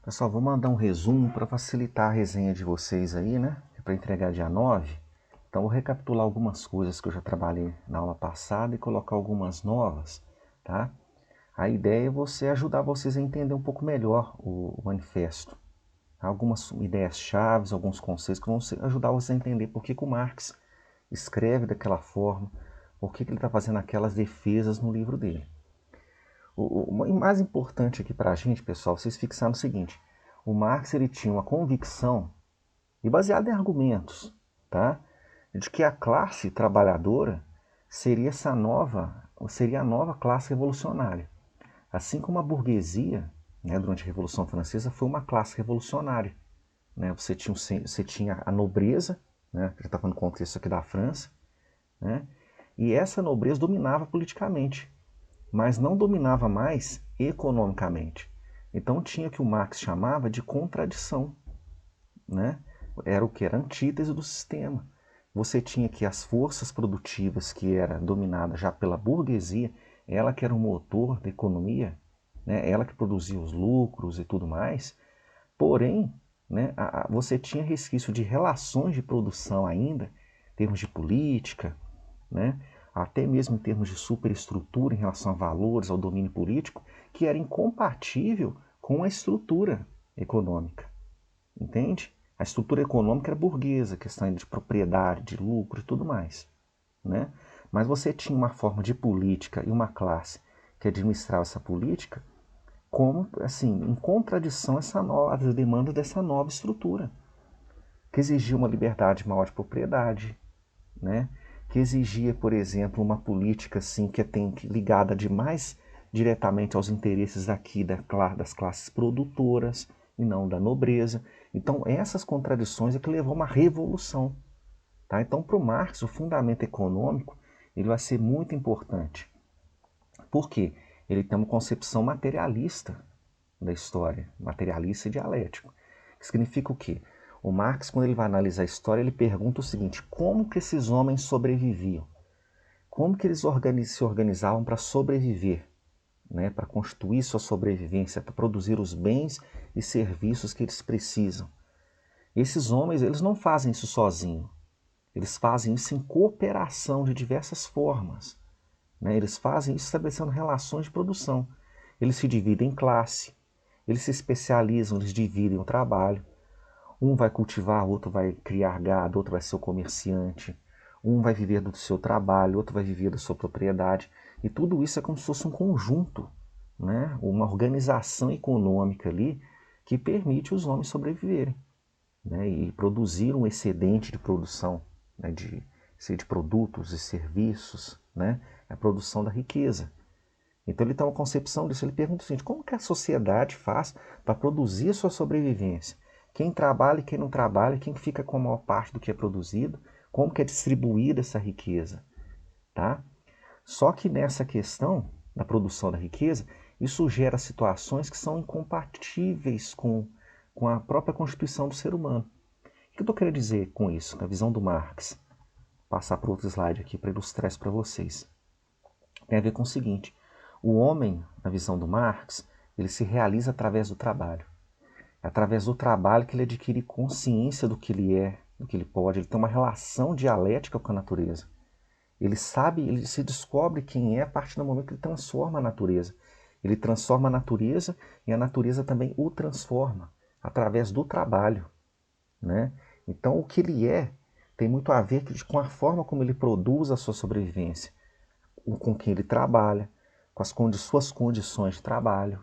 Pessoal, vou mandar um resumo para facilitar a resenha de vocês aí, né? Para entregar dia 9. Então, vou recapitular algumas coisas que eu já trabalhei na aula passada e colocar algumas novas, tá? A ideia é você ajudar vocês a entender um pouco melhor o manifesto. Algumas ideias-chave, alguns conceitos que vão ajudar vocês a entender por que o Marx escreve daquela forma, por que ele está fazendo aquelas defesas no livro dele. O mais importante aqui para a gente, pessoal, vocês fixaram o seguinte: o Marx ele tinha uma convicção, e baseada em argumentos, tá? De que a classe trabalhadora seria a nova classe revolucionária. Assim como a burguesia, né, durante a Revolução Francesa, foi uma classe revolucionária. Né? Você tinha a nobreza, né, já está falando no contexto aqui da França, né, e essa nobreza dominava politicamente, mas não dominava mais economicamente. Então tinha o que o Marx chamava de contradição, né? Era o que? Era a antítese do sistema. Você tinha que as forças produtivas que era dominada já pela burguesia, ela que era o motor da economia, né? Ela que produzia os lucros e tudo mais, porém, né, você tinha resquício de relações de produção ainda, em termos de política, né, até mesmo em termos de superestrutura em relação a valores, ao domínio político, que era incompatível com a estrutura econômica. Entende? A estrutura econômica era burguesa, questão de propriedade, de lucro e tudo mais. Né? Mas você tinha uma forma de política e uma classe que administrava essa política como, assim, em contradição às demandas dessa nova estrutura, que exigia uma liberdade maior de propriedade, né? Que exigia, por exemplo, uma política assim, ligada mais diretamente aos interesses aqui das classes produtoras e não da nobreza. Então, essas contradições é que levou a uma revolução. Tá? Então, para o Marx, o fundamento econômico ele vai ser muito importante. Por quê? Ele tem uma concepção materialista da história, materialista e dialético. Que significa o quê? O Marx, quando ele vai analisar a história, ele pergunta o seguinte: como que esses homens sobreviviam? Como que eles se organizavam para sobreviver? Né? Para constituir sua sobrevivência, para produzir os bens e serviços que eles precisam. Esses homens, eles não fazem isso sozinhos. Eles fazem isso em cooperação de diversas formas. Né? Eles fazem isso estabelecendo relações de produção. Eles se dividem em classe, eles se especializam, eles dividem o trabalho. Um vai cultivar, outro vai criar gado, outro vai ser o comerciante. Um vai viver do seu trabalho, outro vai viver da sua propriedade. E tudo isso é como se fosse um conjunto, né? Uma organização econômica ali que permite os homens sobreviverem, né? E produzir um excedente de produção, né? de produtos e serviços, né? A produção da riqueza. Então ele tem uma concepção disso. Ele pergunta o seguinte: como que a sociedade faz para produzir a sua sobrevivência? Quem trabalha e quem não trabalha, quem fica com a maior parte do que é produzido, como que é distribuída essa riqueza? Tá? Só que nessa questão da produção da riqueza, isso gera situações que são incompatíveis com a própria constituição do ser humano. O que eu estou querendo dizer com isso, com a visão do Marx? Vou passar para outro slide aqui para ilustrar isso para vocês. Tem a ver com o seguinte: o homem, na visão do Marx, ele se realiza através do trabalho. É através do trabalho que ele adquire consciência do que ele é, do que ele pode. Ele tem uma relação dialética com a natureza. Ele sabe, ele se descobre quem é a partir do momento que ele transforma a natureza. Ele transforma a natureza e a natureza também o transforma através do trabalho. Né? Então, o que ele é tem muito a ver com a forma como ele produz a sua sobrevivência, com quem ele trabalha, com suas condições de trabalho,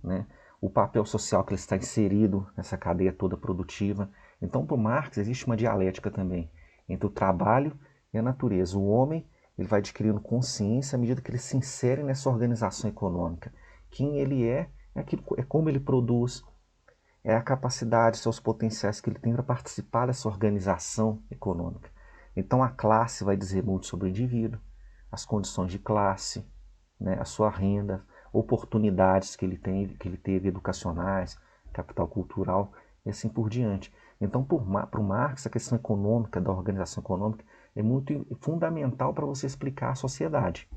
né? O papel social que ele está inserido nessa cadeia toda produtiva. Então, para o Marx, existe uma dialética também entre o trabalho e a natureza. O homem ele vai adquirindo consciência à medida que ele se insere nessa organização econômica. Quem ele é como ele produz, é a capacidade, seus potenciais que ele tem para participar dessa organização econômica. Então, a classe vai dizer muito sobre o indivíduo, as condições de classe, né, a sua renda, oportunidades que ele teve educacionais, capital cultural e assim por diante. Então, para o Marx, a questão econômica, da organização econômica, é muito fundamental para você explicar a sociedade.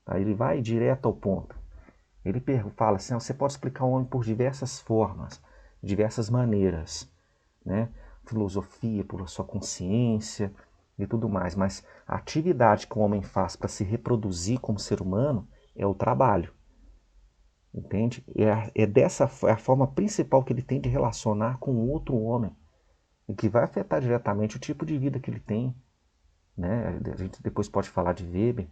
Aí ele vai direto ao ponto. Ele fala assim: você pode explicar o homem por diversas formas. diversas maneiras, né? Filosofia, por sua consciência e tudo mais. Mas a atividade que o homem faz para se reproduzir como ser humano é o trabalho. Entende? É a forma principal que ele tem de relacionar com outro homem. E que vai afetar diretamente o tipo de vida que ele tem. Né? A gente depois pode falar de Weber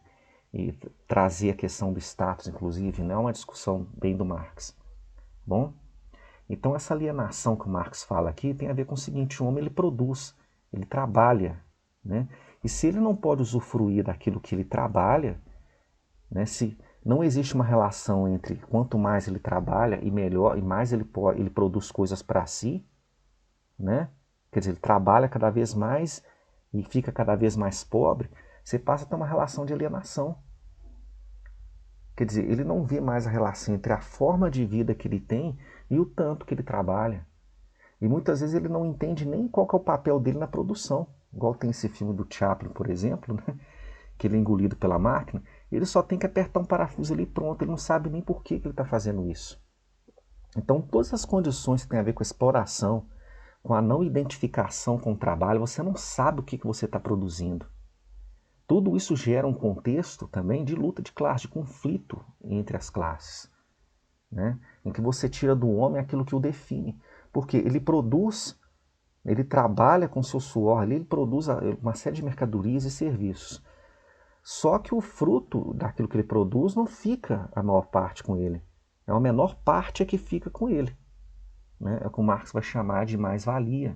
e trazer a questão do status, inclusive, né? É uma discussão bem do Marx. Bom? Então essa alienação que o Marx fala aqui tem a ver com o seguinte: o homem ele produz, ele trabalha, né? E se ele não pode usufruir daquilo que ele trabalha, né? Se não existe uma relação entre quanto mais ele trabalha e melhor e mais ele produz coisas para si, né? Quer dizer, ele trabalha cada vez mais e fica cada vez mais pobre, você passa a ter uma relação de alienação. Quer dizer, ele não vê mais a relação entre a forma de vida que ele tem e o tanto que ele trabalha. E muitas vezes ele não entende nem qual que é o papel dele na produção. Igual tem esse filme do Chaplin, por exemplo, né? Que ele é engolido pela máquina. Ele só tem que apertar um parafuso ali e pronto. Ele não sabe nem por que ele está fazendo isso. Então, todas as condições que têm a ver com a exploração, com a não identificação com o trabalho, você não sabe o que você está produzindo. Tudo isso gera um contexto também de luta de classe, de conflito entre as classes, né? Em que você tira do homem aquilo que o define. Porque ele produz, ele trabalha com seu suor ali, ele produz uma série de mercadorias e serviços. Só que o fruto daquilo que ele produz não fica a maior parte com ele. É a menor parte que fica com ele. Né? É o que o Marx vai chamar de mais-valia.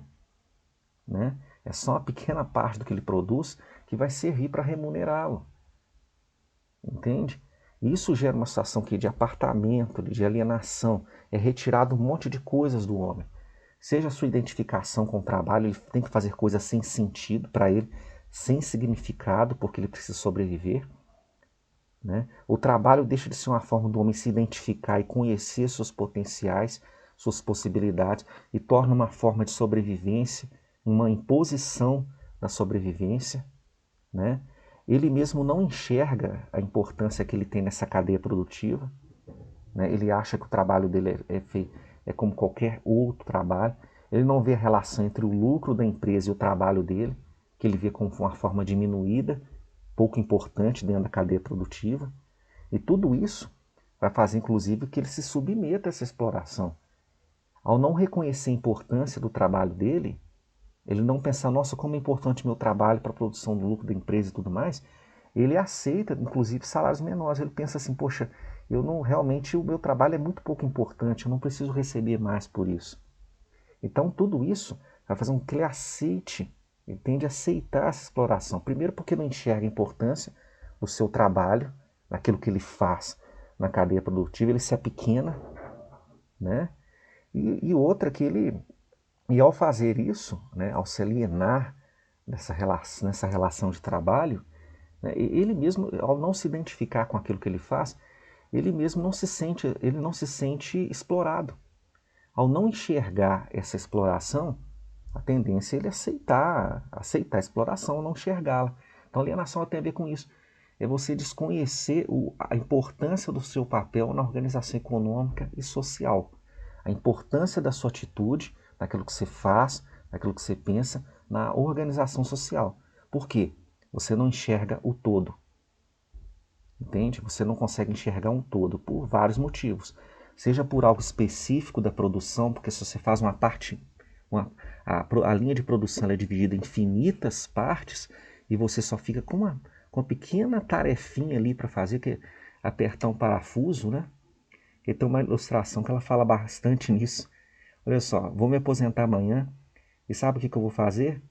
Né? É só uma pequena parte do que ele produz que vai servir para remunerá-lo. Entende? Isso gera uma situação de apartamento, de alienação. É retirado um monte de coisas do homem. Seja a sua identificação com o trabalho, ele tem que fazer coisas sem sentido para ele, sem significado, porque ele precisa sobreviver. Né? O trabalho deixa de ser uma forma do homem se identificar e conhecer seus potenciais, suas possibilidades, e torna uma forma de sobrevivência, uma imposição da sobrevivência. Né? Ele mesmo não enxerga a importância que ele tem nessa cadeia produtiva. Né? Ele acha que o trabalho dele é como qualquer outro trabalho. Ele não vê a relação entre o lucro da empresa e o trabalho dele, que ele vê como uma forma diminuída, pouco importante dentro da cadeia produtiva. E tudo isso vai fazer, inclusive, que ele se submeta a essa exploração. Ao não reconhecer a importância do trabalho dele, ele não pensar, nossa, como é importante meu trabalho para a produção do lucro da empresa e tudo mais, ele aceita, inclusive, salários menores. Ele pensa assim, poxa, realmente o meu trabalho é muito pouco importante, eu não preciso receber mais por isso. Então tudo isso vai fazer com que ele aceite, ele tende a aceitar essa exploração. Primeiro porque não enxerga a importância do seu trabalho, naquilo que ele faz na cadeia produtiva, ele se apequena, né? E outra que e ao fazer isso, né, ao se alienar nessa relação de trabalho, né, ele mesmo, ao não se identificar com aquilo que ele faz, ele mesmo ele não se sente explorado. Ao não enxergar essa exploração, a tendência é ele aceitar a exploração, não enxergá-la. Então a alienação tem a ver com isso. É você desconhecer a importância do seu papel na organização econômica e social. A importância da sua atitude, daquilo que você faz, daquilo que você pensa, na organização social. Por quê? Você não enxerga o todo. Entende? Você não consegue enxergar um todo por vários motivos. Seja por algo específico da produção, porque se você faz uma parte, a linha de produção é dividida em infinitas partes e você só fica com uma pequena tarefinha ali para fazer, que é apertar um parafuso, né? E tem uma ilustração que ela fala bastante nisso. Olha só, vou me aposentar amanhã e sabe o que eu vou fazer?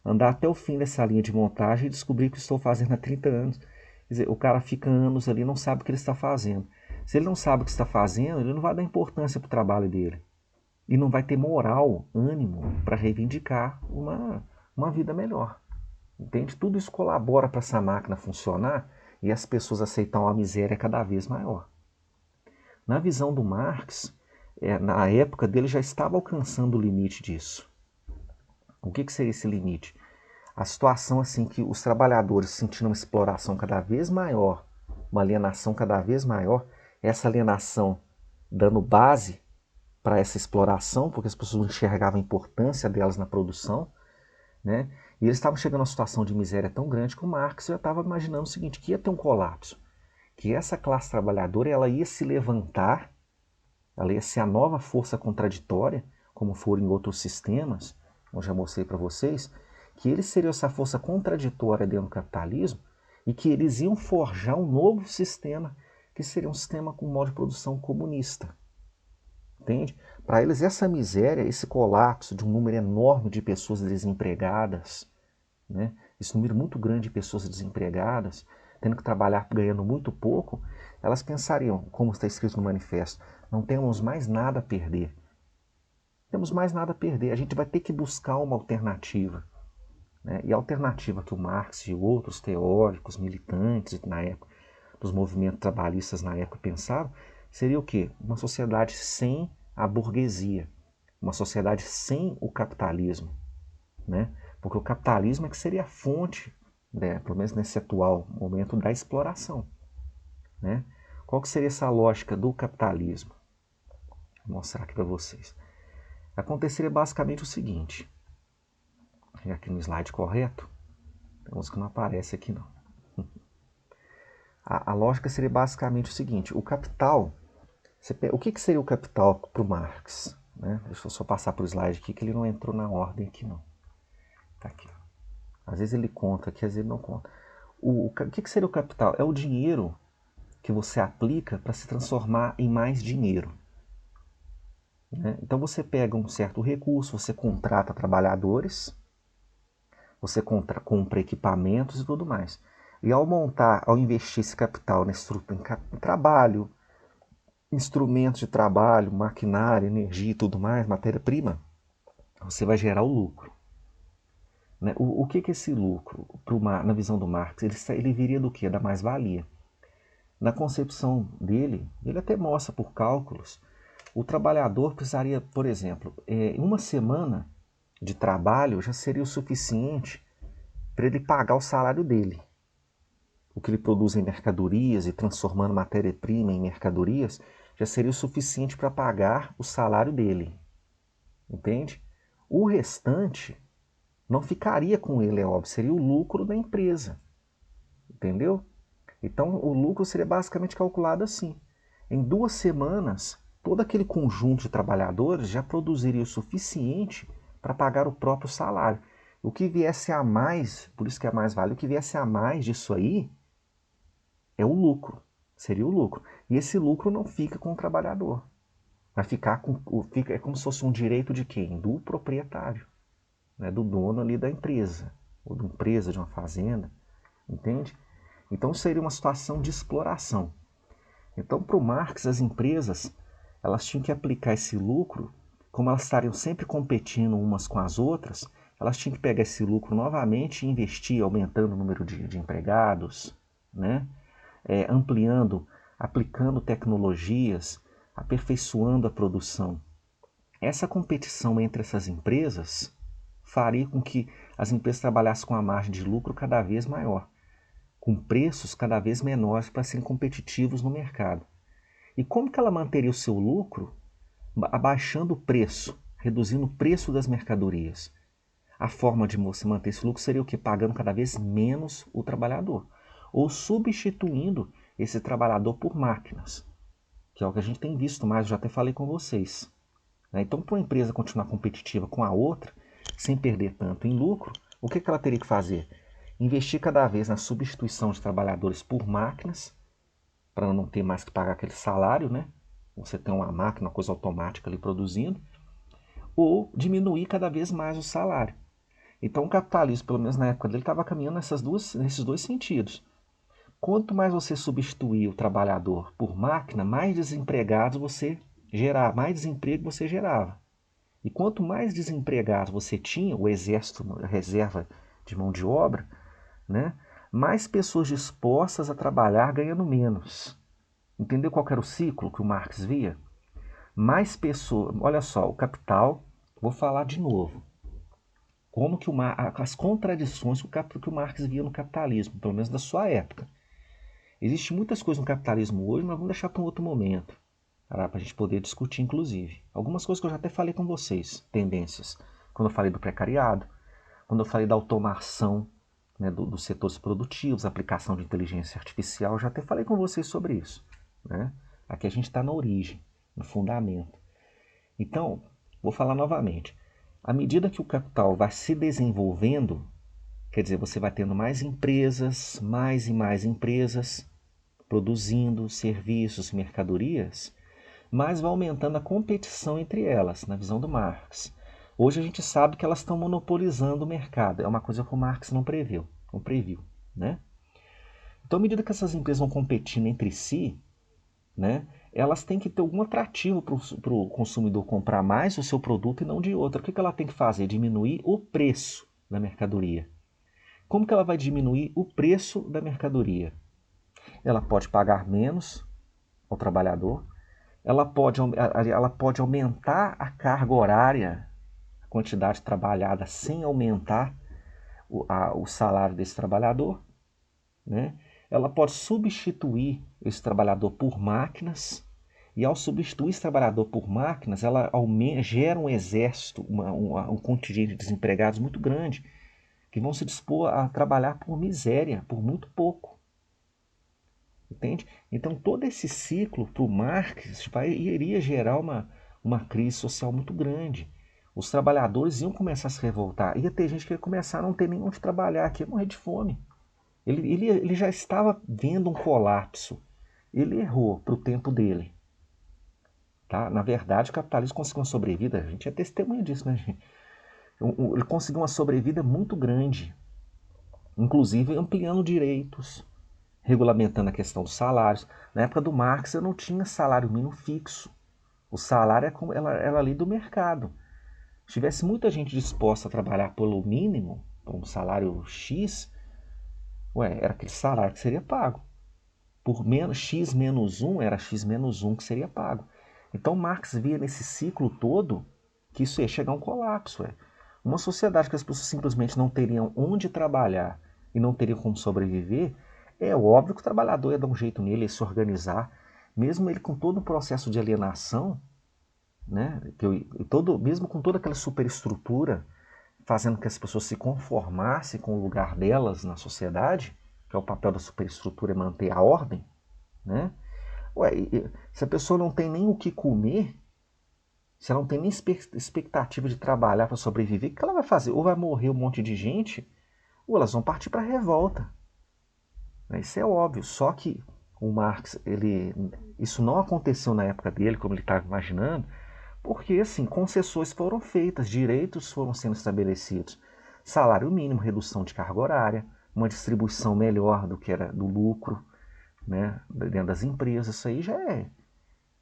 Andar até o fim dessa linha de montagem e descobrir o que estou fazendo há 30 anos. Quer dizer, o cara fica anos ali e não sabe o que ele está fazendo. Se ele não sabe o que está fazendo, ele não vai dar importância para o trabalho dele. E não vai ter moral, ânimo para reivindicar uma vida melhor. Entende? Tudo isso colabora para essa máquina funcionar e as pessoas aceitar uma miséria cada vez maior. Na visão do Marx, na época dele já estava alcançando o limite disso. O que seria esse limite? A situação assim que os trabalhadores sentindo uma exploração cada vez maior, uma alienação cada vez maior, essa alienação dando base para essa exploração, porque as pessoas não enxergavam a importância delas na produção, né? E eles estavam chegando a uma situação de miséria tão grande que o Marx já estava imaginando o seguinte, que ia ter um colapso, que essa classe trabalhadora ela ia se levantar, ela ia ser a nova força contraditória, como foram em outros sistemas, eu já mostrei para vocês, que eles seriam essa força contraditória dentro do capitalismo e que eles iam forjar um novo sistema, que seria um sistema com modo de produção comunista. Entende? Para eles, essa miséria, esse colapso de um número enorme de pessoas desempregadas, né? Esse número muito grande de pessoas desempregadas, tendo que trabalhar ganhando muito pouco, elas pensariam, como está escrito no manifesto, não temos mais nada a perder. Temos mais nada a perder, a gente vai ter que buscar uma alternativa. Né? E a alternativa que o Marx e outros teóricos, militantes na época, dos movimentos trabalhistas na época pensavam, seria o quê? Uma sociedade sem a burguesia, uma sociedade sem o capitalismo, né? Porque o capitalismo é que seria a fonte, né, pelo menos nesse atual momento, da exploração, né? Qual que seria essa lógica do capitalismo? Vou mostrar aqui para vocês. Aconteceria basicamente o seguinte, aqui no slide correto, tem uns que não aparece aqui não. A lógica seria basicamente o seguinte, o capital, o que seria o capital para o Marx? Né? Deixa eu só passar para o slide aqui, que ele não entrou na ordem aqui não. Tá aqui. Às vezes ele conta aqui, às vezes ele não conta. O que seria o capital? É o dinheiro que você aplica para se transformar em mais dinheiro. Né? Então você pega um certo recurso, você contrata trabalhadores, você compra equipamentos e tudo mais. E ao investir esse capital em trabalho, instrumentos de trabalho, maquinária, energia e tudo mais, matéria-prima, você vai gerar o lucro. Né? O que é esse lucro? Na visão do Marx, ele viria do quê? Da mais-valia. Na concepção dele, ele até mostra por cálculos, o trabalhador precisaria, por exemplo, uma semana de trabalho já seria o suficiente para ele pagar o salário dele. O que ele produz em mercadorias e transformando matéria-prima em mercadorias, já seria o suficiente para pagar o salário dele. Entende? O restante não ficaria com ele, é óbvio, seria o lucro da empresa. Entendeu? Então o lucro seria basicamente calculado assim. Em 2 semanas, todo aquele conjunto de trabalhadores já produziria o suficiente para pagar o próprio salário. O que viesse a mais, por isso que é mais vale, o que viesse a mais disso aí é o lucro, seria o lucro. E esse lucro não fica com o trabalhador. Vai ficar é como se fosse um direito de quem? Do proprietário, né? Do dono ali da empresa, ou de uma empresa, de uma fazenda, entende? Então seria uma situação de exploração. Então para o Marx as empresas elas tinham que aplicar esse lucro, como elas estariam sempre competindo umas com as outras, elas tinham que pegar esse lucro novamente e investir, aumentando o número de empregados, né? Ampliando, aplicando tecnologias, aperfeiçoando a produção. Essa competição entre essas empresas faria com que as empresas trabalhassem com a margem de lucro cada vez maior, com preços cada vez menores para serem competitivos no mercado. E como que ela manteria o seu lucro? Abaixando o preço, reduzindo o preço das mercadorias. A forma de você manter esse lucro seria o quê? Pagando cada vez menos o trabalhador. Ou substituindo esse trabalhador por máquinas, que é o que a gente tem visto mais, eu já até falei com vocês. Então, para uma empresa continuar competitiva com a outra, sem perder tanto em lucro, o que ela teria que fazer? Investir cada vez na substituição de trabalhadores por máquinas, para não ter mais que pagar aquele salário, né? Você tem uma máquina, uma coisa automática ali produzindo, ou diminuir cada vez mais o salário. Então o capitalismo, pelo menos na época dele, estava caminhando nesses dois sentidos. Quanto mais você substituir o trabalhador por máquina, mais desempregados você gerava, mais desemprego você gerava. E quanto mais desempregados você tinha, o exército, a reserva de mão de obra, né, mais pessoas dispostas a trabalhar ganhando menos. Entendeu qual era o ciclo que o Marx via? Mais pessoas, olha só, o capital, vou falar de novo. Como que as contradições que o Marx via no capitalismo, pelo menos da sua época. Existem muitas coisas no capitalismo hoje, mas vamos deixar para um outro momento. para a gente poder discutir, inclusive. Algumas coisas que eu já até falei com vocês, tendências. Quando eu falei do precariado, quando eu falei da automação, né, dos setores produtivos, aplicação de inteligência artificial, eu já até falei com vocês sobre isso. Né? Aqui a gente está na origem, no fundamento. Então, vou falar novamente. À medida que o capital vai se desenvolvendo, quer dizer, você vai tendo mais empresas, mais e mais empresas, produzindo serviços, mercadorias, mas vai aumentando a competição entre elas, na visão do Marx. Hoje a gente sabe que elas estão monopolizando o mercado. É uma coisa que o Marx não previu, né? Então, à medida que essas empresas vão competindo entre si, né, elas têm que ter algum atrativo para o consumidor comprar mais o seu produto e não de outro. O que ela tem que fazer? Diminuir o preço da mercadoria. Como que ela vai diminuir o preço da mercadoria? Ela pode pagar menos ao trabalhador, ela pode aumentar a carga horária, a quantidade trabalhada, sem aumentar o salário desse trabalhador, né? Ela pode substituir esse trabalhador por máquinas, e ao substituir esse trabalhador por máquinas, ela gera um exército, um contingente de desempregados muito grande, que vão se dispor a trabalhar por miséria, por muito pouco. Entende? Então todo esse ciclo para o Marx iria gerar uma crise social muito grande. Os trabalhadores iam começar a se revoltar. Ia ter gente que ia começar a não ter nem onde trabalhar, que ia morrer de fome. Ele já estava vendo um colapso. Ele errou para o tempo dele. Tá? Na verdade, o capitalismo conseguiu uma sobrevida. A gente é testemunha disso, né, gente? Ele conseguiu uma sobrevida muito grande. Inclusive ampliando direitos, regulamentando a questão dos salários. Na época do Marx eu não tinha salário mínimo fixo. O salário era a lei do mercado. Se tivesse muita gente disposta a trabalhar pelo mínimo, por um salário X, era aquele salário que seria pago. Por X menos 1, era X menos 1 que seria pago. Então Marx via nesse ciclo todo que isso ia chegar a um colapso. Uma sociedade que as pessoas simplesmente não teriam onde trabalhar e não teriam como sobreviver, é óbvio que o trabalhador ia dar um jeito nele, ia se organizar, mesmo ele com todo o processo de alienação, né, mesmo com toda aquela superestrutura, fazendo que as pessoas se conformassem com o lugar delas na sociedade, que é o papel da superestrutura, é manter a ordem, né? Se a pessoa não tem nem o que comer, se ela não tem nem expectativa de trabalhar para sobreviver, o que ela vai fazer? Ou vai morrer um monte de gente, ou elas vão partir para a revolta. Isso é óbvio, só que o Marx, isso não aconteceu na época dele, como ele estava imaginando, porque assim, concessões foram feitas, direitos foram sendo estabelecidos. Salário mínimo, redução de carga horária, uma distribuição melhor do que era do lucro, né, dentro das empresas, isso aí já é.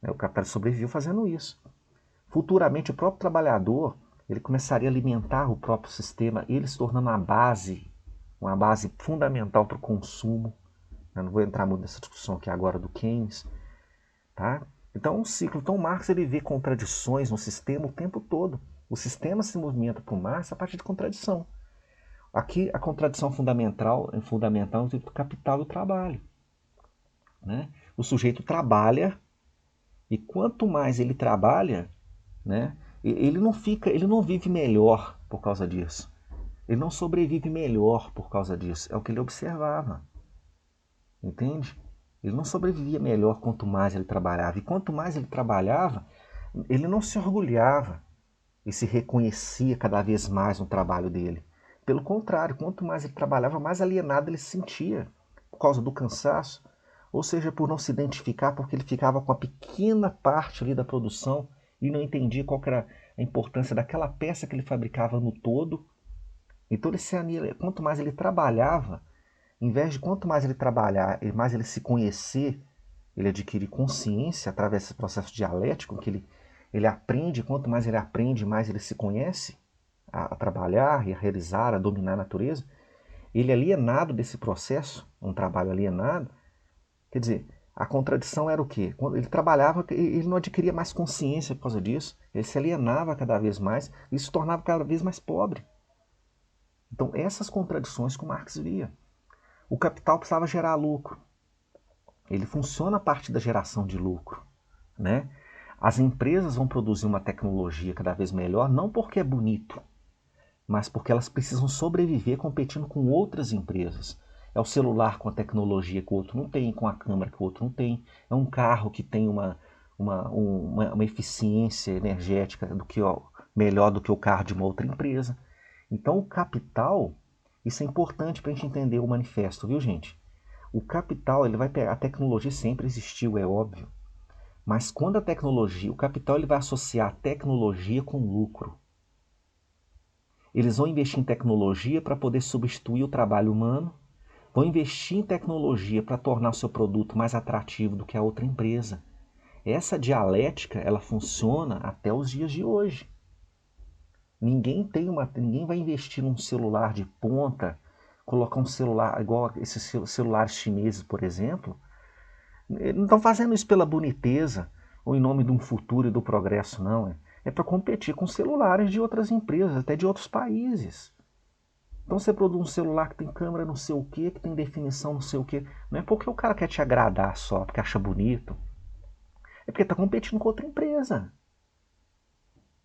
O capitalismo sobreviveu fazendo isso. Futuramente, o próprio trabalhador ele começaria a alimentar o próprio sistema, ele se tornando uma base fundamental para o consumo. Eu não vou entrar muito nessa discussão aqui agora do Keynes. Tá? Então, é um ciclo. Então, Marx ele vê contradições no sistema o tempo todo. O sistema se movimenta para o Marx a partir de contradição. Aqui, a contradição fundamental entre o capital e o trabalho. Né? O sujeito trabalha, e quanto mais ele trabalha, né, ele não vive melhor por causa disso. Ele não sobrevive melhor por causa disso. É o que ele observava. Entende? Ele não sobrevivia melhor quanto mais ele trabalhava. E quanto mais ele trabalhava, ele não se orgulhava e se reconhecia cada vez mais no trabalho dele. Pelo contrário, quanto mais ele trabalhava, mais alienado ele se sentia por causa do cansaço, ou seja, por não se identificar, porque ele ficava com a pequena parte ali da produção e não entendia qual que era a importância daquela peça que ele fabricava no todo. Então, quanto mais ele trabalhava, em vez de quanto mais ele trabalhar e mais ele se conhecer, ele adquirir consciência através desse processo dialético, que ele aprende, quanto mais ele aprende, mais ele se conhece a trabalhar e a realizar, a dominar a natureza. Ele alienado desse processo, um trabalho alienado, quer dizer, a contradição era o quê? Quando ele trabalhava, ele não adquiria mais consciência por causa disso, ele se alienava cada vez mais e se tornava cada vez mais pobre. Então, essas contradições que o Marx via. O capital precisava gerar lucro. Ele funciona a partir da geração de lucro, né? As empresas vão produzir uma tecnologia cada vez melhor, não porque é bonito, mas porque elas precisam sobreviver competindo com outras empresas. É o celular com a tecnologia que o outro não tem, com a câmera que o outro não tem. É um carro que tem uma eficiência energética melhor do que o carro de uma outra empresa. Então o capital, isso é importante para a gente entender o manifesto, viu, gente? O capital, ele vai pegar, a tecnologia sempre existiu, é óbvio. Mas quando a tecnologia, o capital ele vai associar a tecnologia com lucro. Eles vão investir em tecnologia para poder substituir o trabalho humano, vão investir em tecnologia para tornar o seu produto mais atrativo do que a outra empresa. Essa dialética, ela funciona até os dias de hoje. Ninguém vai investir num celular de ponta, colocar um celular igual esses celulares chineses, por exemplo. Eles não estão fazendo isso pela boniteza ou em nome de um futuro e do progresso, não. É para competir com celulares de outras empresas, até de outros países. Então você produz um celular que tem câmera não sei o que tem definição não sei o que. Não é porque o cara quer te agradar só, porque acha bonito. É porque está competindo com outra empresa.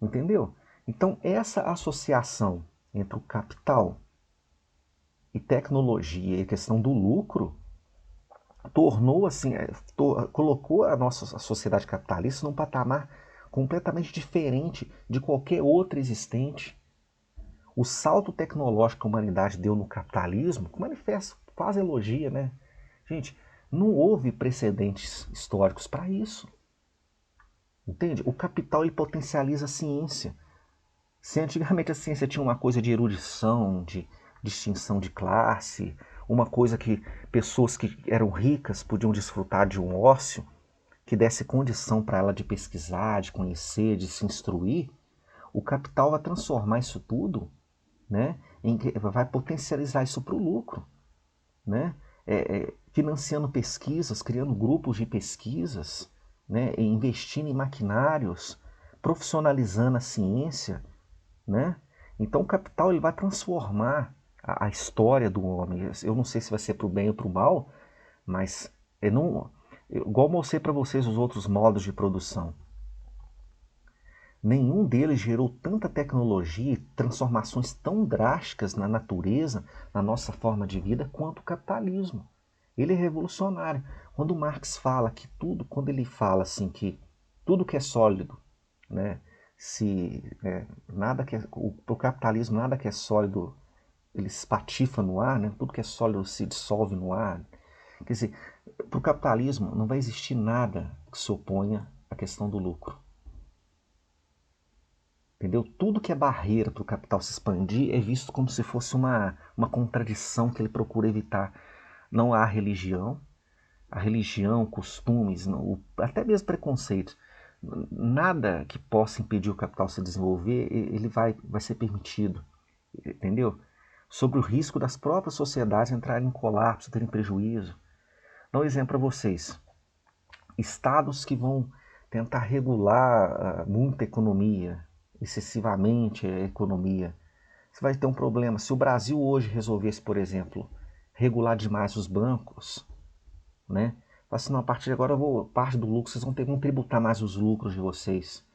Entendeu? Então essa associação entre o capital e tecnologia e a questão do lucro tornou assim, colocou a nossa sociedade capitalista num patamar completamente diferente de qualquer outra existente. O salto tecnológico que a humanidade deu no capitalismo, que manifesta, quase elogia, né? Gente, não houve precedentes históricos para isso. Entende? O capital ele potencializa a ciência. Se antigamente a ciência tinha uma coisa de erudição, de distinção de classe, uma coisa que pessoas que eram ricas podiam desfrutar de um ócio que desse condição para ela de pesquisar, de conhecer, de se instruir, o capital vai transformar isso tudo, né, vai potencializar isso para o lucro, né, financiando pesquisas, criando grupos de pesquisas, né, investindo em maquinários, profissionalizando a ciência, né? Então o capital ele vai transformar a história do homem. Eu não sei se vai ser para o bem ou para o mal, mas igual mostrei para vocês os outros modos de produção. Nenhum deles gerou tanta tecnologia e transformações tão drásticas na natureza, na nossa forma de vida, quanto o capitalismo. Ele é revolucionário. Quando Marx fala que tudo, quando ele fala assim que tudo que é sólido, né, nada que o capitalismo nada que é sólido ele espatifa no ar, né? Tudo que é sólido se dissolve no ar. Quer dizer, para o capitalismo não vai existir nada que se oponha à questão do lucro. Entendeu? Tudo que é barreira para o capital se expandir é visto como se fosse uma contradição que ele procura evitar. Não há religião, costumes, até mesmo preconceitos. Nada que possa impedir o capital se desenvolver, ele vai ser permitido. Entendeu? Sobre o risco das próprias sociedades entrarem em colapso, terem prejuízo. Dá um exemplo para vocês. Estados que vão tentar regular muita economia, excessivamente a economia. Você vai ter um problema. Se o Brasil hoje resolvesse, por exemplo, regular demais os bancos, né? Fala assim, não, a partir de agora parte do lucro, vocês vão tributar mais os lucros de vocês,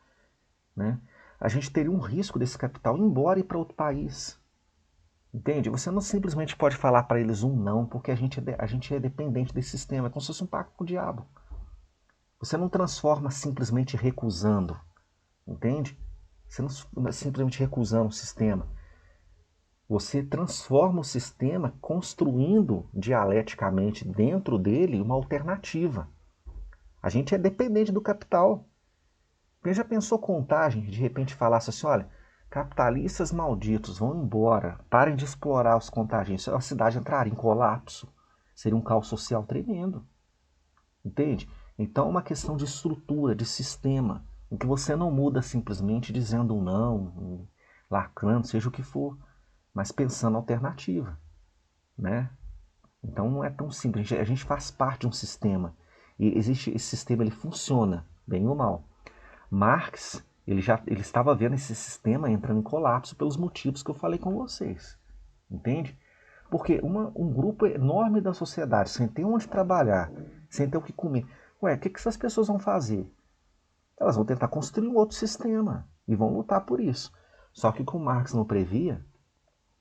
né? A gente teria um risco desse capital ir embora e ir para outro país. Entende? Você não simplesmente pode falar para eles um não, porque a gente é dependente desse sistema. É como se fosse um pacto com o diabo. Você não transforma simplesmente recusando. Entende? Você não é simplesmente recusando o sistema. Você transforma o sistema construindo dialeticamente dentro dele uma alternativa. A gente é dependente do capital. Quem já pensou contagem, de repente falasse assim, olha, capitalistas malditos, vão embora, parem de explorar os contagiantes, a cidade entraria em colapso, seria um caos social tremendo, entende? Então é uma questão de estrutura, de sistema, em que você não muda simplesmente dizendo um não, lacrando, seja o que for, mas pensando alternativa, né? Então não é tão simples, a gente faz parte de um sistema, e existe esse sistema, ele funciona, bem ou mal. Marx, ele estava vendo esse sistema entrando em colapso pelos motivos que eu falei com vocês. Entende? Porque um grupo enorme da sociedade, sem ter onde trabalhar, sem ter o que comer. Ué, o que essas pessoas vão fazer? elas vão tentar construir um outro sistema e vão lutar por isso. Só que o que o Marx não previa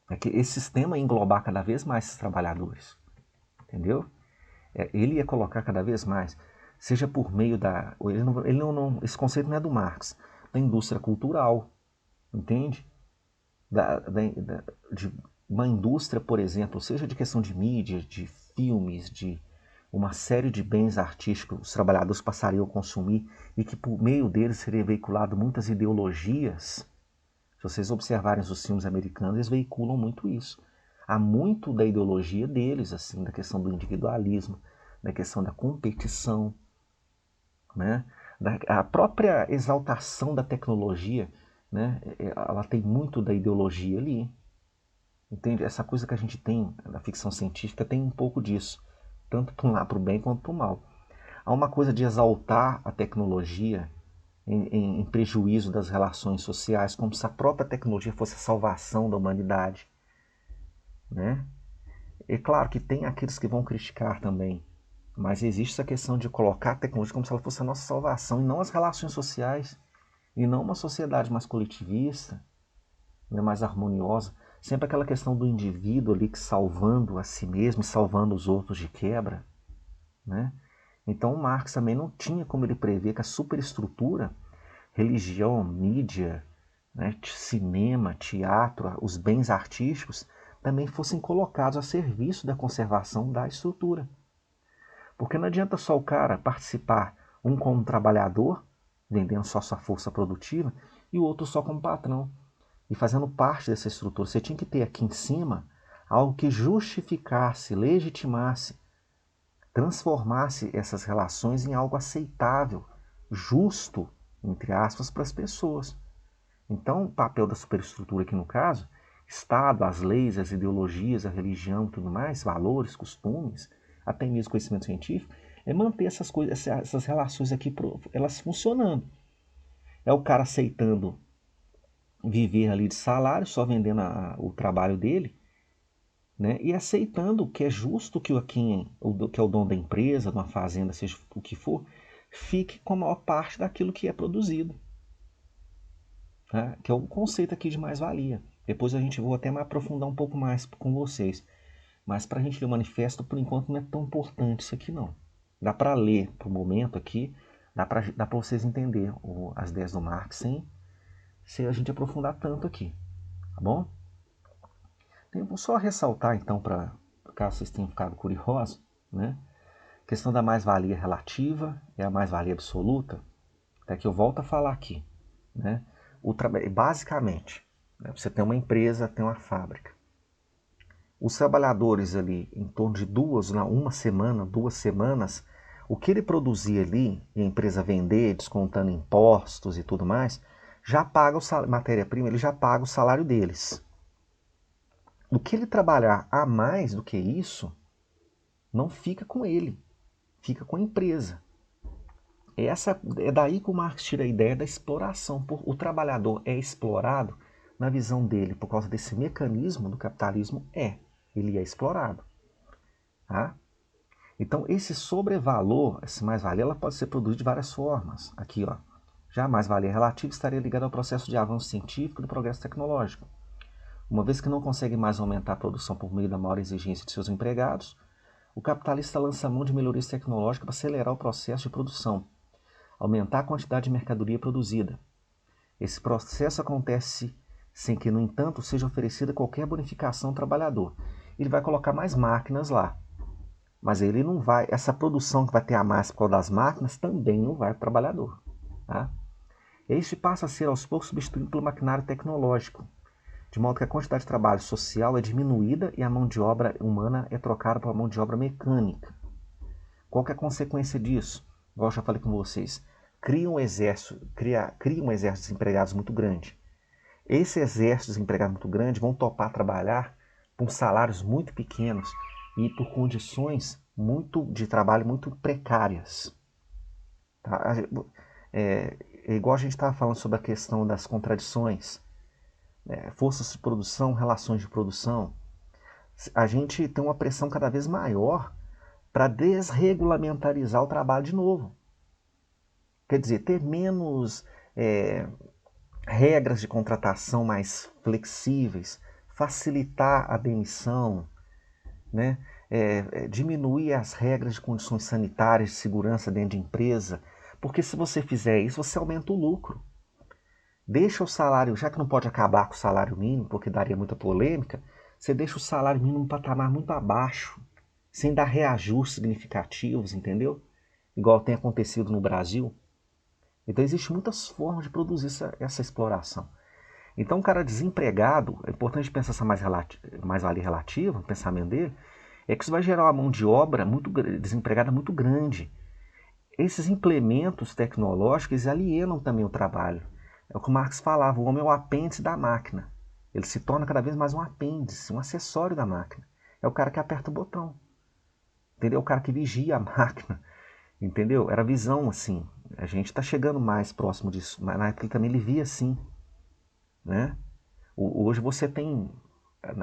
é que esse sistema ia englobar cada vez mais esses trabalhadores. Entendeu? Ele ia colocar cada vez mais, seja por meio da... esse conceito não é do Marx, da indústria cultural, entende? De uma indústria, por exemplo, seja de questão de mídia, de filmes, de uma série de bens artísticos que os trabalhadores passariam a consumir e que por meio deles seria veiculado muitas ideologias. Se vocês observarem os filmes americanos, eles veiculam muito isso. Há muito da ideologia deles, assim, da questão do individualismo, da questão da competição, né? A própria exaltação da tecnologia, né? Ela tem muito da ideologia ali. Entende? Essa coisa que a gente tem na ficção científica tem um pouco disso, tanto para o bem quanto para o mal. Há uma coisa de exaltar a tecnologia em prejuízo das relações sociais, como se a própria tecnologia fosse a salvação da humanidade, né? É claro que tem aqueles que vão criticar também, mas existe essa questão de colocar a tecnologia como se ela fosse a nossa salvação, e não as relações sociais, e não uma sociedade mais coletivista, né, mais harmoniosa. Sempre aquela questão do indivíduo ali que salvando a si mesmo e salvando os outros de quebra, né? Então o Marx também não tinha como ele prever que a superestrutura, religião, mídia, né, cinema, teatro, os bens artísticos, também fossem colocados a serviço da conservação da estrutura. Porque não adianta só o cara participar, um como trabalhador, vendendo só sua força produtiva, e o outro só como patrão, e fazendo parte dessa estrutura. Você tinha que ter aqui em cima algo que justificasse, legitimasse, transformasse essas relações em algo aceitável, justo, entre aspas, para as pessoas. Então, o papel da superestrutura aqui no caso, Estado, as leis, as ideologias, a religião e tudo mais, valores, costumes, até mesmo conhecimento científico, é manter essas coisas, essas relações aqui, elas funcionando. É o cara aceitando viver ali de salário, só vendendo o trabalho dele, né? E aceitando que é justo que que é o dono da empresa, de uma fazenda, seja o que for, fique com a maior parte daquilo que é produzido. Tá? Que é o conceito aqui de mais-valia. Depois a gente vou até me aprofundar um pouco mais com vocês. Mas para a gente ler o manifesto, por enquanto, não é tão importante isso aqui não. Dá para ler, por momento aqui, dá para vocês entenderem as ideias do Marx sem a gente aprofundar tanto aqui. Tá bom? Então, eu vou só ressaltar, então, para caso vocês tenham ficado curiosos, né? A questão da mais-valia relativa e a mais-valia absoluta, até que eu volto a falar aqui, né? Basicamente, né, você tem uma empresa, tem uma fábrica. Os trabalhadores ali, em torno de uma semana, 2 semanas, o que ele produzir ali, e a empresa vender, descontando impostos e tudo mais, já paga matéria-prima, ele já paga o salário deles. O que ele trabalhar a mais do que isso, não fica com ele, fica com a empresa. É daí que o Marx tira a ideia da exploração. O trabalhador é explorado, na visão dele, por causa desse mecanismo do capitalismo, ele é explorado. Tá? Então, esse sobrevalor, esse mais-valia, ela pode ser produzido de várias formas. Aqui, ó, já a mais-valia relativa estaria ligada ao processo de avanço científico e do progresso tecnológico. Uma vez que não consegue mais aumentar a produção por meio da maior exigência de seus empregados, o capitalista lança mão de melhorias tecnológicas para acelerar o processo de produção, aumentar a quantidade de mercadoria produzida. Esse processo acontece sem que, no entanto, seja oferecida qualquer bonificação ao trabalhador. Ele vai colocar mais máquinas lá, mas ele não vai, essa produção que vai ter a mais por causa das máquinas também não vai para o trabalhador. Tá? Este passa a ser aos poucos substituído pelo maquinário tecnológico, de modo que a quantidade de trabalho social é diminuída e a mão de obra humana é trocada por mão de obra mecânica. Qual que é a consequência disso? Igual eu já falei com vocês, cria um exército de desempregados muito grande. Esse exército de desempregados muito grande vão topar trabalhar por salários muito pequenos e por condições de trabalho muito precárias. Tá? É igual a gente estava falando sobre a questão das contradições, né? Forças de produção, relações de produção. A gente tem uma pressão cada vez maior para desregulamentalizar o trabalho de novo. Quer dizer, ter menos regras de contratação mais flexíveis, facilitar a demissão, né? Diminuir as regras de condições sanitárias, de segurança dentro de empresa, porque se você fizer isso, você aumenta o lucro. Deixa o salário, já que não pode acabar com o salário mínimo, porque daria muita polêmica, você deixa o salário mínimo um patamar muito abaixo, sem dar reajustes significativos, entendeu? Igual tem acontecido no Brasil. Então existem muitas formas de produzir essa exploração. Então, um cara desempregado, é importante pensar essa mais-valia relativa, o pensamento dele, é que isso vai gerar uma mão de obra desempregada muito grande. Esses implementos tecnológicos alienam também o trabalho. É o que o Marx falava, o homem é o apêndice da máquina. Ele se torna cada vez mais um apêndice, um acessório da máquina. É o cara que aperta o botão. Entendeu? É o cara que vigia a máquina. Entendeu? Era a visão assim. A gente está chegando mais próximo disso. Mas na época também ele via assim. Né? Hoje você tem,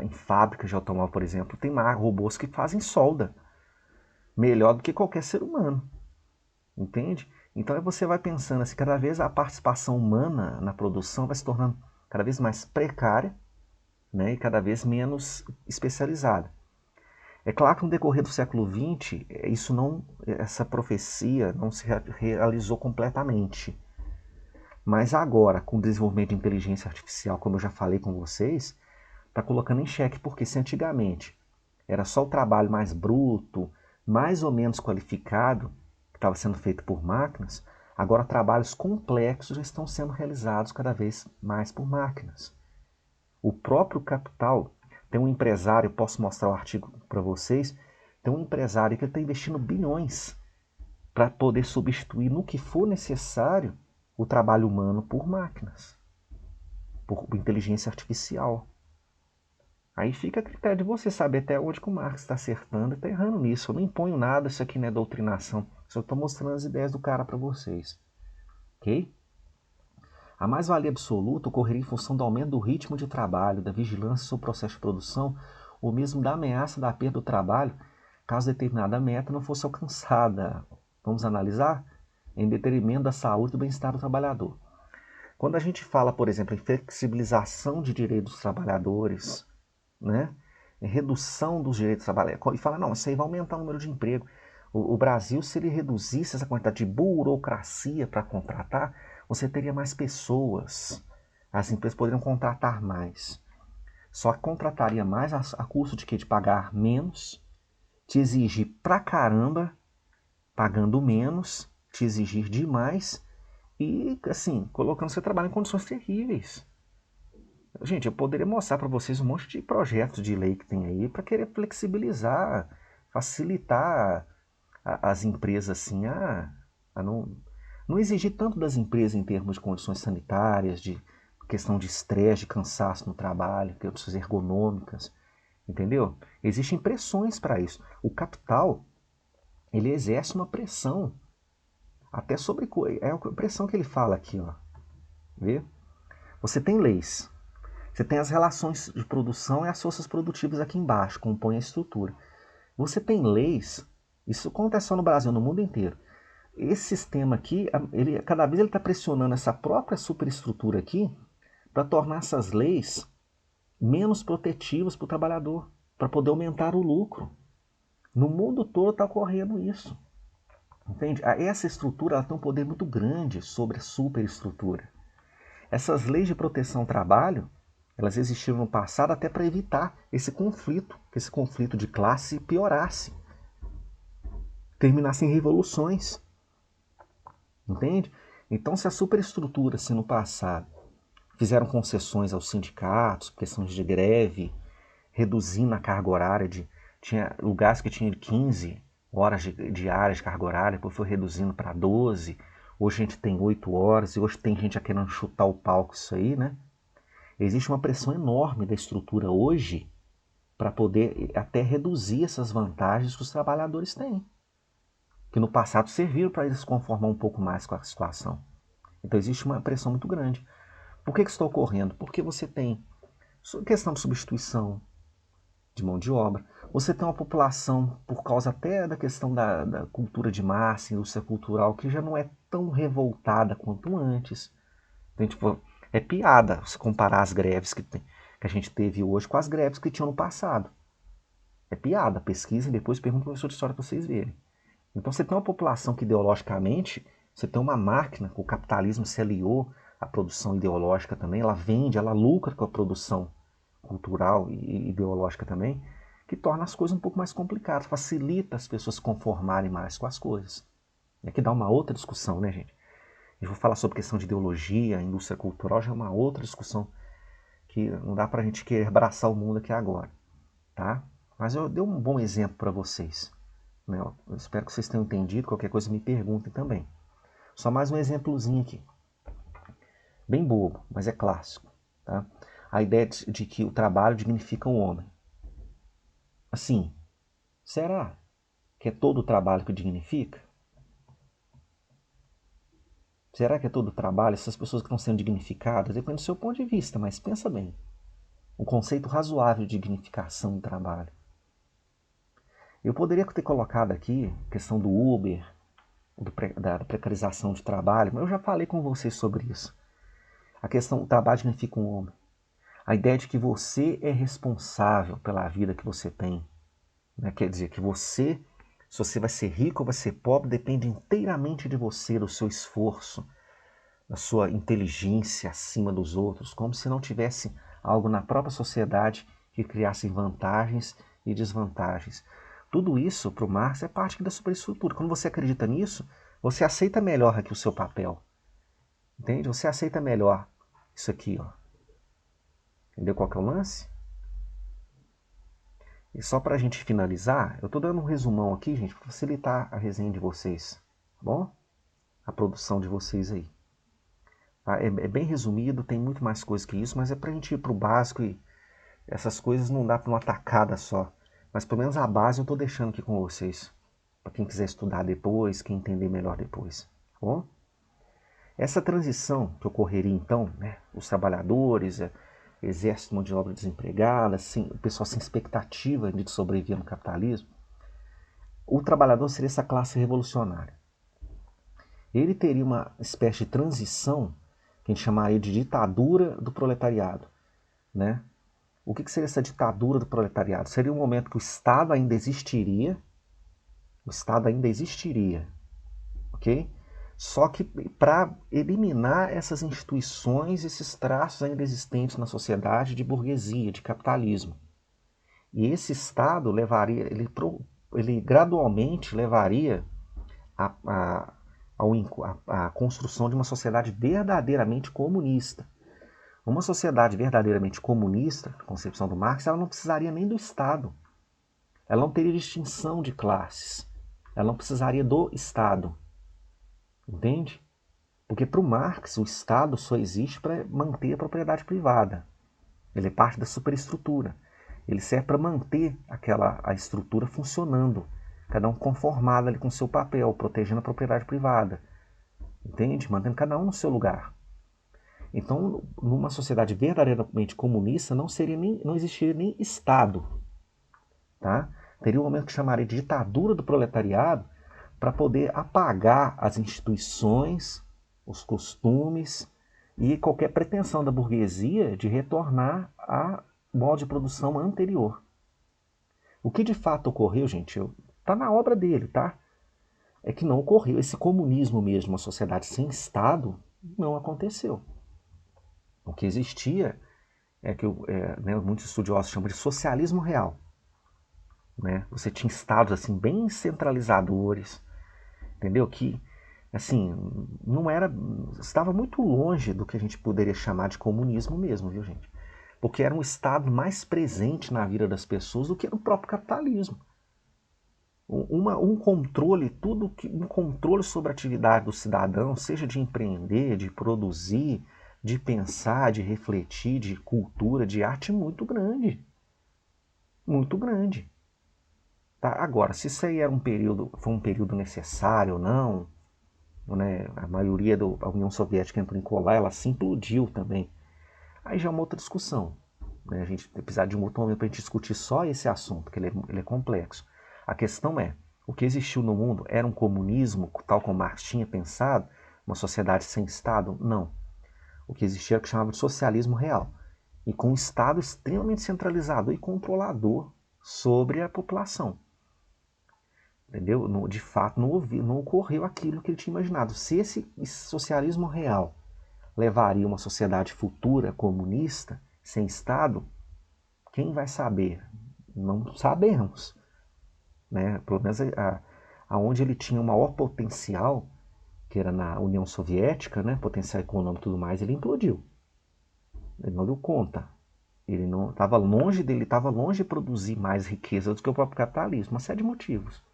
em fábricas de automóvel, por exemplo, tem robôs que fazem solda. Melhor do que qualquer ser humano. Entende? Então você vai pensando assim, cada vez a participação humana na produção vai se tornando cada vez mais precária, né, e cada vez menos especializada. É claro que no decorrer do século XX, essa profecia não se realizou completamente. Mas agora, com o desenvolvimento de inteligência artificial, como eu já falei com vocês, está colocando em xeque, porque se antigamente era só o trabalho mais bruto, mais ou menos qualificado, que estava sendo feito por máquinas, agora trabalhos complexos já estão sendo realizados cada vez mais por máquinas. O próprio capital, tem um empresário, posso mostrar o artigo para vocês, tem um empresário que está investindo bilhões para poder substituir no que for necessário o trabalho humano por máquinas, por inteligência artificial. Aí fica a critério de você saber até onde que o Marx está acertando e está errando nisso. Eu não imponho nada, isso aqui não é doutrinação. Só estou mostrando as ideias do cara para vocês. Ok? A mais-valia absoluta ocorreria em função do aumento do ritmo de trabalho, da vigilância sobre o processo de produção, ou mesmo da ameaça da perda do trabalho, caso determinada meta não fosse alcançada. Vamos analisar? Em detrimento da saúde e do bem-estar do trabalhador. Quando a gente fala, por exemplo, em flexibilização de direitos dos trabalhadores, né? Redução dos direitos trabalhistas, e fala, não, isso aí vai aumentar o número de emprego. O Brasil, se ele reduzisse essa quantidade de burocracia para contratar, você teria mais pessoas. As empresas poderiam contratar mais. Só que contrataria mais a custo de quê? De pagar menos, te exigir pra caramba, pagando menos, te exigir demais e, assim, colocando seu trabalho em condições terríveis. Gente, eu poderia mostrar para vocês um monte de projetos de lei que tem aí para querer flexibilizar, facilitar as empresas assim, a não exigir tanto das empresas em termos de condições sanitárias, de questão de estresse, de cansaço no trabalho, questões ergonômicas, entendeu? Existem pressões para isso. O capital, ele exerce uma pressão, até sobre... É a pressão que ele fala aqui, ó. Vê? Você tem leis. Você tem as relações de produção e as forças produtivas aqui embaixo, compõem a estrutura. Você tem leis, isso acontece só no Brasil, no mundo inteiro. Esse sistema aqui, cada vez ele está pressionando essa própria superestrutura aqui para tornar essas leis menos protetivas para o trabalhador, para poder aumentar o lucro. No mundo todo está ocorrendo isso. Entende? Essa estrutura ela tem um poder muito grande sobre a superestrutura. Essas leis de proteção ao trabalho, elas existiram no passado até para evitar esse conflito, que esse conflito de classe piorasse, terminasse em revoluções. Entende? Então, se a superestrutura, se no passado fizeram concessões aos sindicatos, questões de greve, reduzindo a carga horária, tinha lugares que tinham 15 horas diárias de carga horária, depois foi reduzindo para 12, hoje a gente tem 8 horas, e hoje tem gente querendo chutar o palco isso aí, né? Existe uma pressão enorme da estrutura hoje para poder até reduzir essas vantagens que os trabalhadores têm, que no passado serviram para eles se conformar um pouco mais com a situação. Então existe uma pressão muito grande. Por que isso está ocorrendo? Porque você tem questão de substituição, de mão de obra. Você tem uma população, por causa até da questão da cultura de massa, indústria cultural, que já não é tão revoltada quanto antes. Então, tipo, é piada você comparar as greves que a gente teve hoje com as greves que tinham no passado. É piada, pesquisem depois, perguntem para o professor de história para vocês verem. Então você tem uma população que ideologicamente, você tem uma máquina, o capitalismo se aliou à produção ideológica também, ela vende, ela lucra com a produção cultural e ideológica também, que torna as coisas um pouco mais complicadas, facilita as pessoas se conformarem mais com as coisas. É que dá uma outra discussão, né, gente? Eu vou falar sobre questão de ideologia, indústria cultural, já é uma outra discussão que não dá pra gente querer abraçar o mundo aqui agora, tá? Mas eu dei um bom exemplo para vocês, né? Eu espero que vocês tenham entendido, qualquer coisa me perguntem também. Só mais um exemplozinho aqui, bem bobo, mas é clássico, tá? A ideia de que o trabalho dignifica o homem. Assim, será que é todo o trabalho que dignifica? Será que é todo o trabalho? Essas pessoas que estão sendo dignificadas, depende do seu ponto de vista, mas pensa bem. Um conceito razoável de dignificação do trabalho. Eu poderia ter colocado aqui a questão do Uber, da precarização de trabalho, mas eu já falei com vocês sobre isso. A questão do trabalho dignifica um homem. A ideia de que você é responsável pela vida que você tem. Né? Quer dizer, que você, se você vai ser rico ou vai ser pobre, depende inteiramente de você, do seu esforço, da sua inteligência acima dos outros, como se não tivesse algo na própria sociedade que criasse vantagens e desvantagens. Tudo isso, para o Marx, é parte da superestrutura. Quando você acredita nisso, você aceita melhor aqui o seu papel. Entende? Você aceita melhor isso aqui, ó. Entendeu qual que é o lance? E só para a gente finalizar, eu estou dando um resumão aqui, gente, para facilitar a resenha de vocês, tá bom? A produção de vocês aí. Tá? É bem resumido, tem muito mais coisa que isso, mas é para a gente ir para o básico e essas coisas não dá para uma tacada só. Mas pelo menos a base eu estou deixando aqui com vocês, para quem quiser estudar depois, quem entender melhor depois, tá bom? Essa transição que ocorreria então, né, os trabalhadores, exército de mão de obra desempregada, assim, o pessoal sem expectativa de sobreviver no capitalismo, o trabalhador seria essa classe revolucionária. Ele teria uma espécie de transição que a gente chamaria de ditadura do proletariado, né? O que seria essa ditadura do proletariado? Seria um momento que o Estado ainda existiria, ok? Só que para eliminar essas instituições, esses traços ainda existentes na sociedade de burguesia, de capitalismo. E esse Estado levaria, ele gradualmente levaria a construção de uma sociedade verdadeiramente comunista. Uma sociedade verdadeiramente comunista, na concepção do Marx, ela não precisaria nem do Estado. Ela não teria distinção de classes. Ela não precisaria do Estado. Entende? Porque para o Marx, o Estado só existe para manter a propriedade privada. Ele é parte da superestrutura. Ele serve para manter a estrutura funcionando. Cada um conformado ali com o seu papel, protegendo a propriedade privada. Entende? Mantendo cada um no seu lugar. Então, numa sociedade verdadeiramente comunista, não existiria nem Estado. Tá? Teria um momento que chamaria de ditadura do proletariado para poder apagar as instituições, os costumes e qualquer pretensão da burguesia de retornar a modo de produção anterior. O que de fato ocorreu, gente, está na obra dele, tá? É que não ocorreu. Esse comunismo mesmo, uma sociedade sem Estado, não aconteceu. O que existia é que muitos estudiosos chamam de socialismo real. Né? Você tinha estados assim, bem centralizadores, entendeu? Que assim, não era, estava muito longe do que a gente poderia chamar de comunismo mesmo, viu, gente? Porque era um estado mais presente na vida das pessoas do que no próprio capitalismo. Um controle, um controle sobre a atividade do cidadão, seja de empreender, de produzir, de pensar, de refletir, de cultura, de arte, muito grande. Muito grande. Tá? Agora, se isso aí foi um período necessário ou não, né? A maioria da União Soviética entrou em colar, ela se implodiu também. Aí já é uma outra discussão. né? A gente precisar de um outro momento para a gente discutir só esse assunto, que ele é complexo. A questão é, o que existiu no mundo era um comunismo, tal como Marx tinha pensado, uma sociedade sem Estado? Não. O que existia era o que chamava de socialismo real, e com um Estado extremamente centralizador e controlador sobre a população. Entendeu? De fato, não ocorreu aquilo que ele tinha imaginado. Se esse socialismo real levaria uma sociedade futura comunista, sem Estado, quem vai saber? Não sabemos. Né? Pelo menos aonde ele tinha o maior potencial, que era na União Soviética, né? Potencial econômico e tudo mais, ele implodiu. Ele não deu conta. Ele não estava longe de produzir mais riqueza do que o próprio capitalismo, uma série de motivos.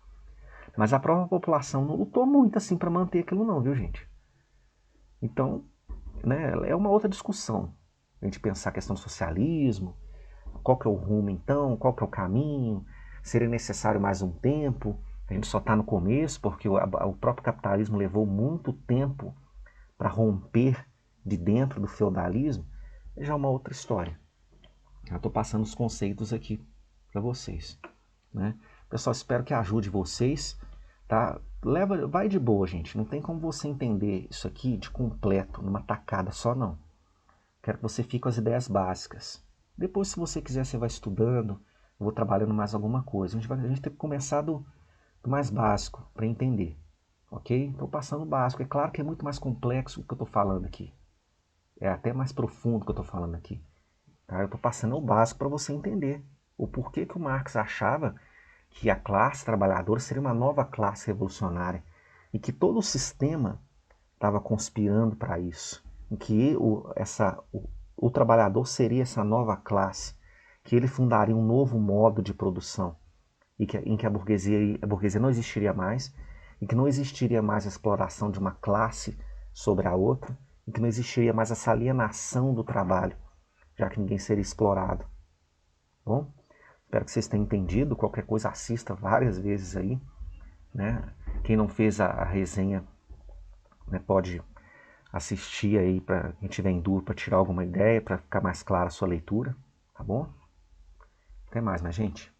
Mas a própria população não lutou muito assim para manter aquilo não, viu, gente? Então, né, é uma outra discussão. A gente pensar a questão do socialismo, qual que é o rumo então, qual que é o caminho, seria necessário mais um tempo, a gente só está no começo, porque o próprio capitalismo levou muito tempo para romper de dentro do feudalismo, já é uma outra história. Eu estou passando os conceitos aqui para vocês. Né? Pessoal, espero que ajude vocês. Tá? Vai de boa, gente. Não tem como você entender isso aqui de completo, numa tacada só, não. Quero que você fique com as ideias básicas. Depois, se você quiser, você vai estudando. Eu vou trabalhando mais alguma coisa. A gente tem que começar do mais básico para entender. Ok? Estou passando o básico. É claro que é muito mais complexo o que eu estou falando aqui. É até mais profundo o que eu estou falando aqui. Tá? Eu estou passando o básico para você entender o porquê que o Marx achava que a classe trabalhadora seria uma nova classe revolucionária e que todo o sistema estava conspirando para isso, em que o trabalhador seria essa nova classe, que ele fundaria um novo modo de produção, em que a burguesia não existiria mais, e que não existiria mais a exploração de uma classe sobre a outra, e que não existiria mais essa alienação do trabalho, já que ninguém seria explorado. Bom, espero que vocês tenham entendido. Qualquer coisa, assista várias vezes aí. Né? Quem não fez a resenha, né, pode assistir aí para quem tiver em dúvida, para tirar alguma ideia, para ficar mais clara a sua leitura. Tá bom? Até mais, minha gente.